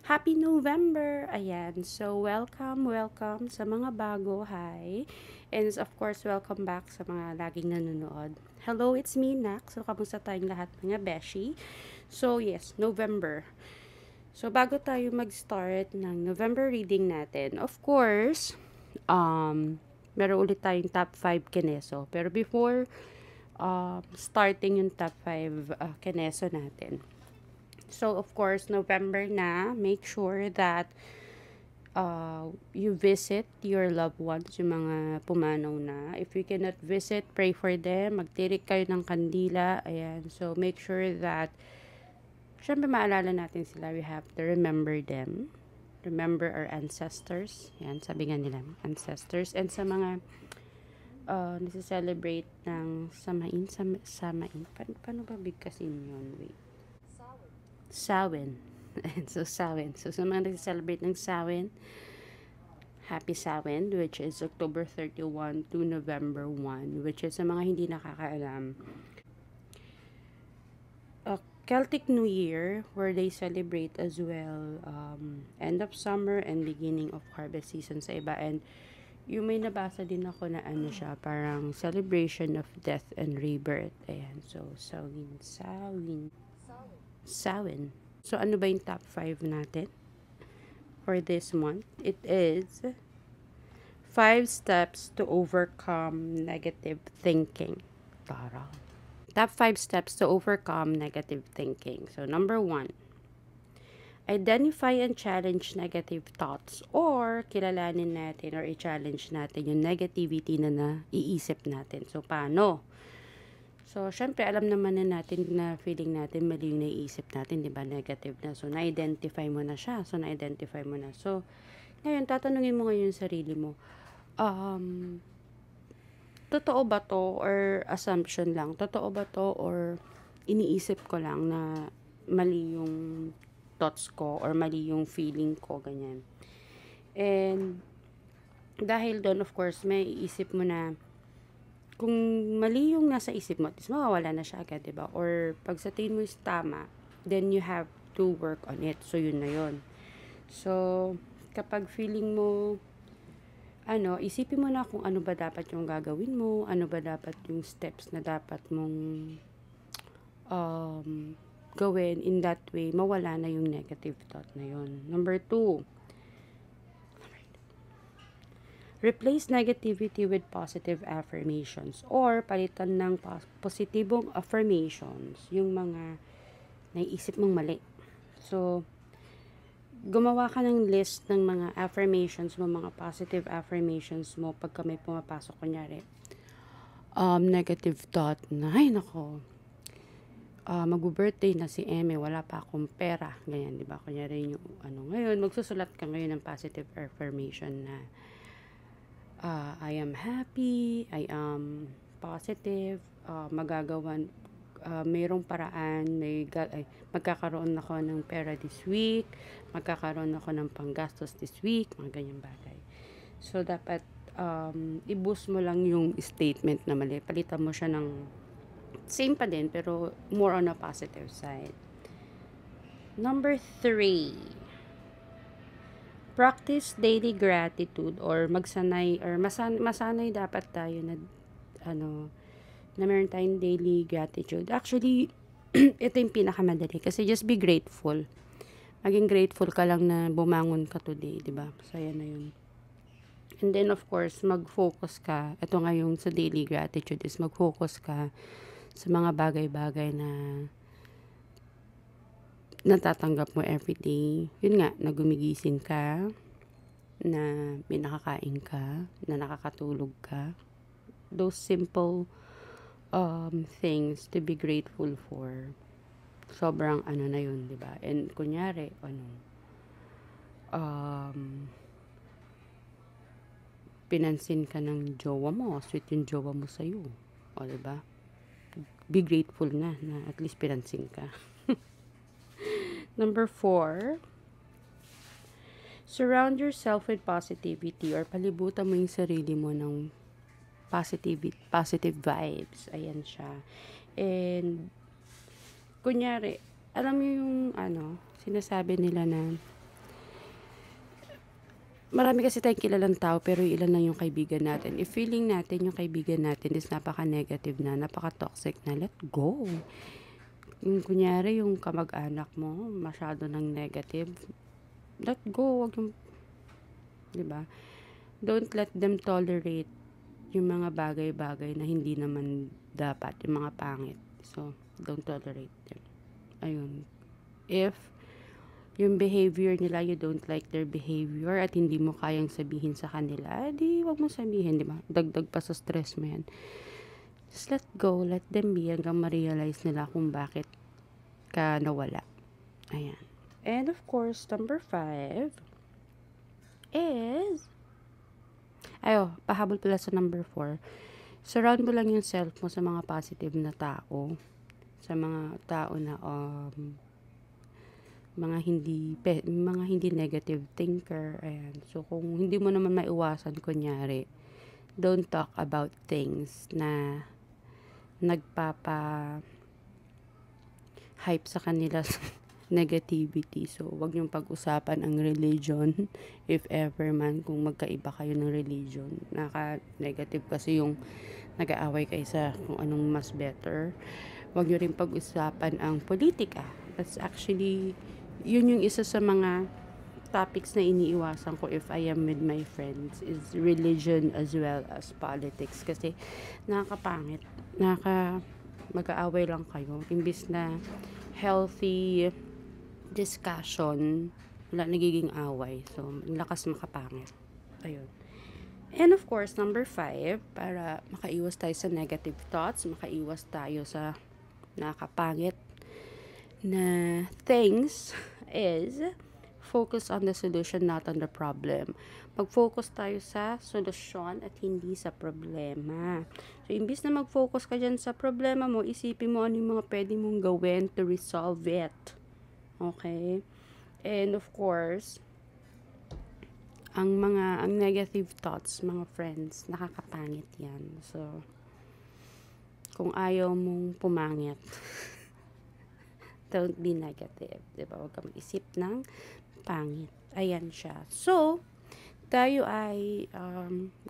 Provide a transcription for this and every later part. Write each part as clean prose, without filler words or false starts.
Happy November! Ayan. So, welcome sa mga bago. Hi. And of course, welcome back sa mga laging nanonood. Hello, it's me, Nak. So, kamusta tayong lahat mga beshi? So, yes, November. So, bago tayo mag-start ng November reading natin, of course, meron ulit tayong top 5 kineso. Pero before starting yung top 5 kineso natin, so, of course, November na, make sure that you visit your loved ones, yung mga pumanaw na. If you cannot visit, pray for them. Magtirik kayo ng kandila. Ayan. So, make sure that, syempre maalala natin sila. We have to remember them. Remember our ancestors. Yan, sabi nga nila, ancestors. And sa mga nasi-celebrate ng samain. Paano ba bigkasin yun? Wait. Samhain. So, Samhain. So, sa mga nag-celebrate ng Samhain, Happy Samhain, which is October 31 to November 1, which is sa mga hindi nakakaalam, a Celtic New Year, where they celebrate as well end of summer and beginning of harvest season sa iba. And yung may nabasa din ako na ano siya, parang celebration of death and rebirth. Ayan. So, Samhain. So, ano ba yung top 5 natin for this month? It is 5 steps to overcome negative thinking. Tara. Top 5 steps to overcome negative thinking. So, number 1, identify and challenge negative thoughts, or kilalanin natin or i-challenge natin yung negativity na naiisip natin. So, paano? So, syempre, alam naman na natin na feeling natin mali yung naiisip natin, di ba? Negative na. So, na-identify mo na siya. So, ngayon, tatanungin mo ngayon yung sarili mo, totoo ba to or assumption lang? Totoo ba to or iniisip ko lang na mali yung thoughts ko or mali yung feeling ko, ganyan. And, dahil doon, of course, may iisip mo na kung mali yung nasa isip mo, at least mawawala na siya agad, diba? Or pag sa tingin mo is tama, then you have to work on it. So, yun na yun. So, kapag feeling mo, isipin mo na kung ano ba dapat yung gagawin mo, ano ba dapat yung steps na dapat mong gawin. In that way, mawala na yung negative thought na yun. Number 2, replace negativity with positive affirmations, or palitan ng positibong affirmations yung mga naiisip mong mali. So, gumawa ka ng list ng mga affirmations mo, mga positive affirmations mo pagka may pumapasok, kunyari, negative thought na, ay nako, mag-birthday na si Eme, wala pa akong pera, ganyan, di ba? Kunyari yung ngayon, magsusulat ka ngayon ng positive affirmation na, I am happy, I am positive, magagawan, mayroong paraan, magkakaroon ako ng pera this week, magkakaroon ako ng panggastos this week, mga ganyang bagay. So, dapat, i-boost mo lang yung statement na mali. Palitan mo siya ng, same pa din, pero more on a positive side. Number 3, practice daily gratitude, or magsanay or masanay dapat tayo na na meron tayong daily gratitude. Actually, ito yung pinakamadali kasi just be grateful. Maging grateful ka lang na bumangon ka today, di ba? Saya na yun. And then, of course, mag-focus ka. Ito nga yung sa daily gratitude is mag-focus ka sa mga bagay-bagay na natatanggap mo everyday. Yun nga, na gumigising ka, na may nakakain ka, na nakakatulog ka. Those simple things to be grateful for. Sobrang na yun, di ba? And kunyari, pinansin ka ng jowa mo, sweet yung jowa mo sa'yo. O, di ba? Be grateful na at least pinansin ka. Number 4, surround yourself with positivity, or palibutan mo yung sarili mo ng positive vibes. Ayan siya. And, kunyari, alam mo yung, sinasabi nila na marami kasi tayong kilalang tao pero ilan lang yung kaibigan natin. If feeling natin yung kaibigan natin is napaka-negative na, napaka-toxic na, let go. Yung kunyari yung kamag-anak mo, masyado ng negative, let go. Wag yung, di ba? Don't let them tolerate yung mga bagay-bagay na hindi naman dapat, yung mga pangit. So, don't tolerate them. Ayun. If yung behavior nila, you don't like their behavior at hindi mo kayang sabihin sa kanila, di wag mo sabihin, di ba? Dagdag pa sa stress mo yan. Just let go, let them be hanggang ma-realize nila kung bakit ka nawala. Ayan. And of course, number 5 is, pahabol pala sa number 4. Surround mo lang yung self mo sa mga positive na tao. Sa mga tao na, mga hindi negative thinker. Ayan. So, kung hindi mo naman maiwasan, kunyari, don't talk about things na nagpapa-hype sa kanila negativity. So, wag niyong pag-usapan ang religion if ever man kung magkaiba kayo ng religion. Naka-negative kasi yung nag-aaway kayo sa kung anong mas better. Wag niyo rin pag-usapan ang politika. That's actually, yun yung isa sa mga topics na iniiwasan ko if I am with my friends is religion as well as politics. Kasi nakakapangit. Mag-aaway lang kayo. Imbis na healthy discussion, wala nagiging away. So, lakas makapangit. Ayun. And of course, number 5, para makaiwas tayo sa negative thoughts, makaiwas tayo sa nakakapangit na things, is focus on the solution, not on the problem. Mag-focus tayo sa solusyon at hindi sa problema. So, imbis na mag-focus ka dyan sa problema mo, isipin mo ano yung mga pwede mong gawin to resolve it. Okay? And of course, ang negative thoughts, mga friends, nakakapangit yan. So, kung ayaw mong pumangit, don't be negative. Diba? Huwag ka mag-isip ng pangit. Ayan siya. So, tayo ay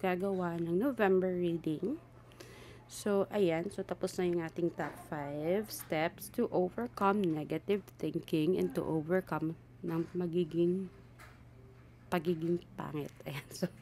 gagawa ng November reading. So, ayan. So, tapos na yung ating top 5 steps to overcome negative thinking and to overcome ng pagiging pangit. Ayan. So,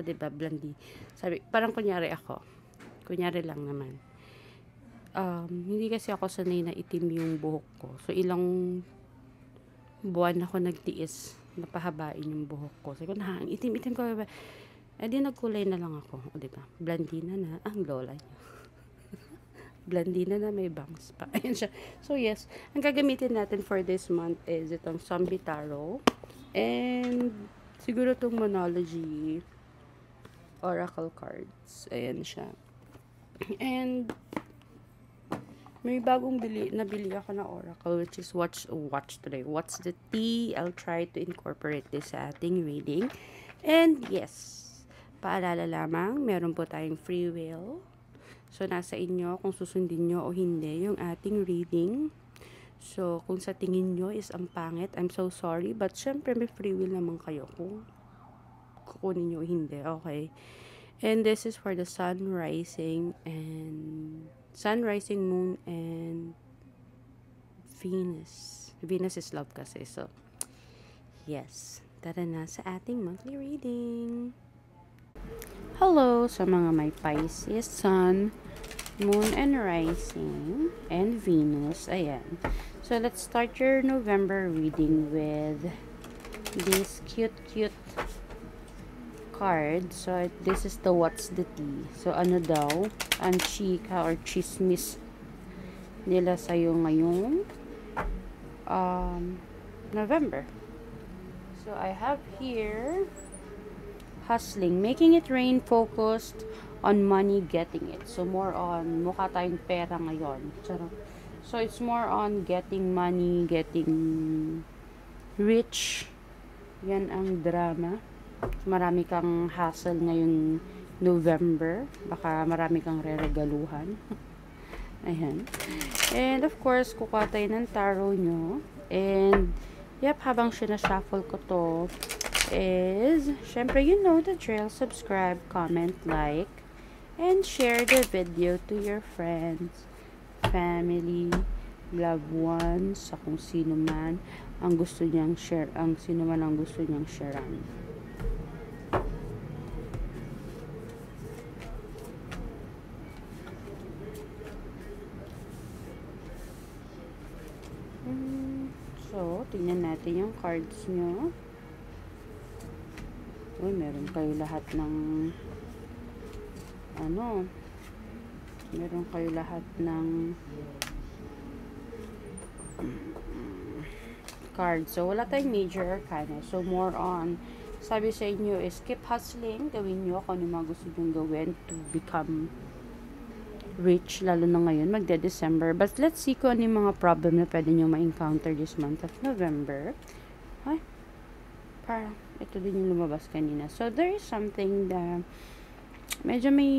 diba, blondie. Sabi, parang kunyari ako. Kunyari lang naman. Hindi kasi ako sanay na itim yung buhok ko. So, ilang buwan ako nagtiis na pahabain yung buhok ko. So, ang itim-itim ko. Di nagkulay na lang ako. O, diba? Blondina na ang lola niya. Blondina na may bangs pa. Ayan siya. So, yes. Ang gagamitin natin for this month is itong Zombie Tarot. And, siguro itong Monology Oracle cards. Ayan siya. And, may bagong nabili ako na oracle which is watch today. What's the tea? I'll try to incorporate this sa ating reading. And yes, paalala lamang, meron po tayong free will. So, nasa inyo kung susundin nyo o hindi yung ating reading. So, kung sa tingin nyo is ang pangit, I'm so sorry. But syempre, may free will naman kayo kung kukunin nyo o hindi. Okay. And this is for the sun, rising, moon, and Venus. Venus is love kasi. So, yes. Tara na sa ating monthly reading. Hello sa mga may Pisces, sun, moon, and rising, and Venus. Ayan. So, let's start your November reading with this cute card. So, this is the what's the tea. So, ano daw, ang chika or chismis nila sa'yo ngayong November. So, I have here hustling, making it rain, focused on money, getting it. So, more on, mukha tayong pera ngayon. So, it's more on getting money, getting rich. Yan ang drama. Marami kang hustle ngayong November. Baka marami kang re-regaluhan. Ayan. And of course, kukuha tayo ng tarot nyo. And, yep, habang sinashuffle ko to, is, syempre, you know the drill. Subscribe, comment, like, and share the video to your friends, family, loved ones, sa kung sino man ang gusto niyang share, ang sino man ang gusto niyang sharean. So, tingnan natin yung cards nyo. Uy, meron kayo lahat ng meron kayo lahat ng cards. So, wala tayong major arcana. So, more on, sabi sa inyo is keep hustling. Gawin nyo kung ano mga gusto nyo gawin to become rich, lalo na ngayon, magde-December. But let's see kung ano yung mga problem na pwede nyo ma-encounter this month of November. Ay, parang ito din yung lumabas kanina. So, there is something that medyo may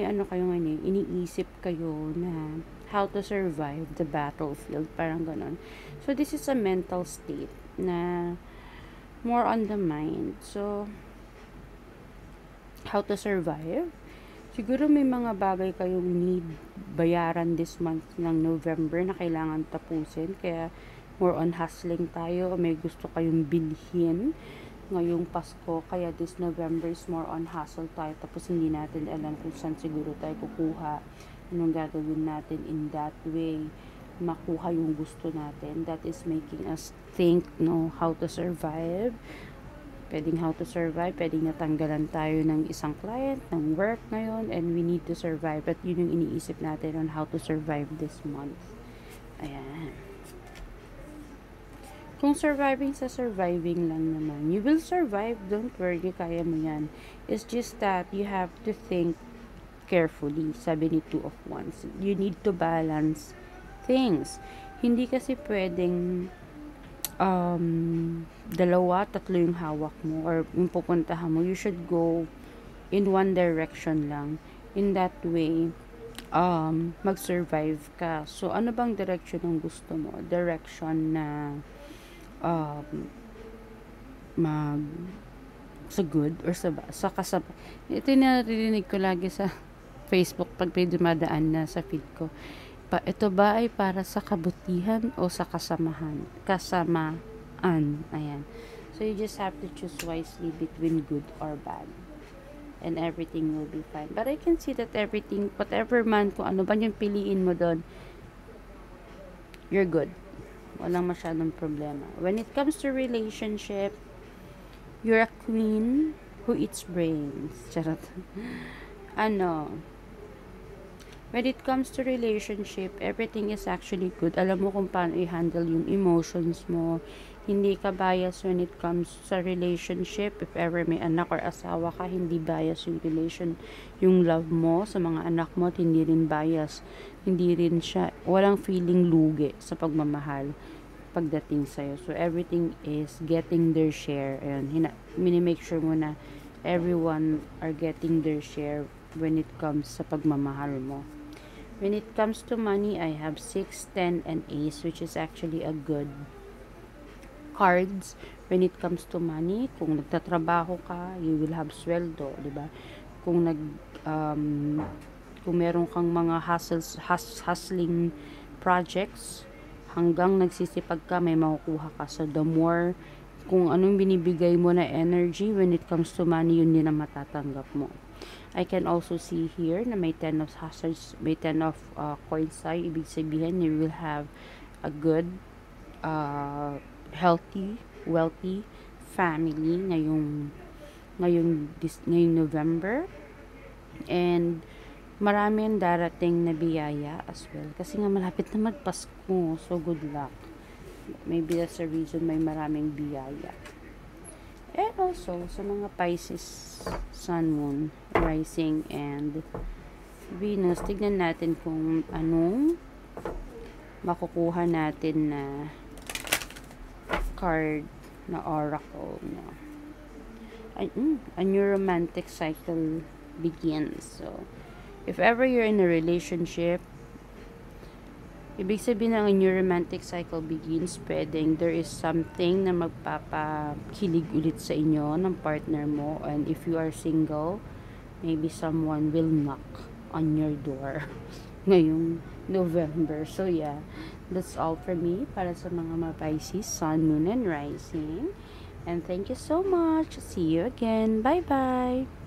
ano kayo ngayon, iniisip kayo na how to survive the battlefield, parang ganon. So, this is a mental state na more on the mind. So, how to survive? Siguro may mga bagay kayong need bayaran this month ng November na kailangan tapusin. Kaya more on hustling tayo. May gusto kayong bilhin ngayong Pasko. Kaya this November is more on hustle tayo. Tapos hindi natin alam kung saan siguro tayo kukuha. Anong gagawin natin in that way. Makuha yung gusto natin. That is making us think, how to survive. Pwedeng how to survive, pwedeng natanggalan tayo ng isang client, ng work ngayon, and we need to survive. At yun yung iniisip natin on how to survive this month. Ayan. Kung surviving sa surviving lang naman, you will survive, don't worry, kaya mo yan. It's just that you have to think carefully, sabi ni Two of Wands. You need to balance things. Hindi kasi pwedeng dalawa, tatlo yung hawak mo or yung pupuntahan mo. You should go in one direction lang. In that way, mag-survive ka. So, ano bang direction ang gusto mo? Direction na sa good or sa kasama. Ito yung naririnig ko lagi sa Facebook pag may dumadaan na sa feed ko. Ito ba ay para sa kabutihan o sa kasamaan? Ayan. So, you just have to choose wisely between good or bad. And everything will be fine. But I can see that everything, whatever man, kung ano ba yung piliin mo doon, you're good. Walang masyadong problema. When it comes to relationship, you're a queen who eats brains. Charot. When it comes to relationship, everything is actually good. Alam mo kung paano i-handle yung emotions mo. Hindi ka bias when it comes sa relationship. If ever may anak or asawa ka, hindi bias yung love mo sa mga anak mo at hindi rin bias. Hindi rin siya, walang feeling lugi sa pagmamahal pagdating sa'yo. So, everything is getting their share. Ayun, minimake sure mo na everyone are getting their share when it comes sa pagmamahal mo. When it comes to money, I have 6, 10, and Ace, which is actually a good cards. When it comes to money, kung nagtatrabaho ka, you will have sweldo, di ba? Kung kung meron kang mga hustling projects, hanggang nagsisipag ka, may makukuha ka. So, the more, kung anong binibigay mo na energy, when it comes to money, yun din ang matatanggap mo. I can also see here na may 10 of hazards, may 10 of coins tayo. Ibig sabihin, you will have a good, healthy, wealthy family ngayong November. And marami ang darating na biyaya as well. Kasi nga malapit na magpasko. So, good luck. Maybe that's the reason may maraming biyaya. And also, sa mga Pisces, Sun, Moon, Rising, and Venus, tignan natin kung anong makukuha natin na card na oracle. A new romantic cycle begins. So, if ever you're in a relationship, Ibig sabihin na ang new romantic cycle begins, pwedeng there is something na magpapakilig ulit sa inyo ng partner mo. And if you are single, maybe someone will knock on your door ngayong November. So yeah, that's all for me para sa mga Pisces, Sun, Moon, and Rising. And thank you so much. See you again. Bye-bye.